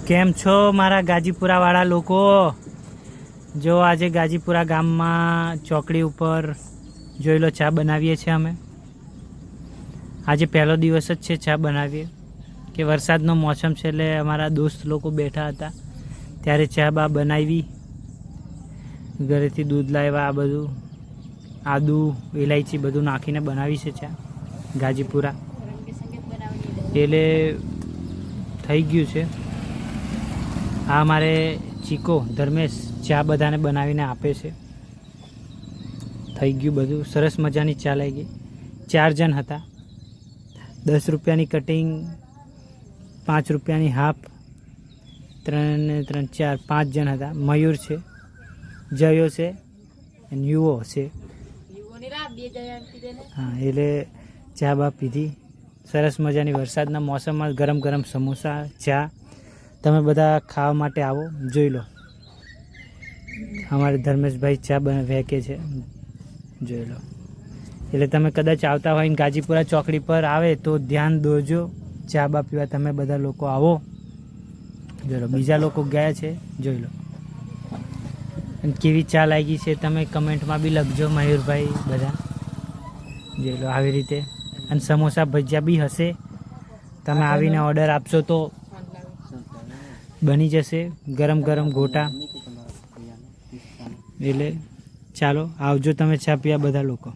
કેમ છો મારા ગાજીપુરાવાળા લોકો? જો આજે ગાજીપુરા ગામમાં ચોકડી ઉપર જોઈ લો ચા બનાવીએ છીએ અમે. આજે પહેલો દિવસ જ છે ચા બનાવીએ કે વરસાદનો મોસમ છે એટલે અમારા દોસ્ત લોકો બેઠા હતા ત્યારે ચા બા બનાવી. ઘરેથી દૂધ લાવ્યા, આ બધું આદુ ઇલાયચી બધું નાખીને બનાવી છે ચા ગાજીપુરા. એટલે થઈ ગયું છે. આ અમારે ચીકો ધર્મેશ ચા બધાને બનાવીને આપે છે. થઈ ગયું બધું સરસ મજાની ચા લઈ ગઈ. 4 જણ હતા. 10 રૂપિયાની કટિંગ, 5 રૂપિયાની હાફ, 3 ને 3 4 5 જણ હતા. મયુર છે, જયો છે અને યુવો છે. હા, એટલે ચા બા પીધી સરસ મજાની. વરસાદના મોસમમાં ગરમ ગરમ સમોસા ચા. તમે બધા ખાવા માટે આવો. જોઈ લો અમારે ધર્મેશભાઈ ચા વેચે છે, જોઈ લો. એટલે તમે કદાચ આવતા હોય ને ગાજીપુરા ચોકડી પર આવે તો ધ્યાન દોરજો. ચા બા પીવા તમે બધા લોકો આવો. જોઈ લો બીજા લોકો ગયા છે, જોઈ લો. અને કેવી ચા લાગી છે તમે કમેન્ટમાં બી લખજો મયુરભાઈ બધા. જોઈ લો આવી રીતે. અને સમોસા ભજીયા બી હશે. તમે આવીને ઓર્ડર આપશો તો બની જશે ગરમ ગરમ ગોટા. એટલે ચાલો આવજો તમે ચા પીવા બધા લોકો.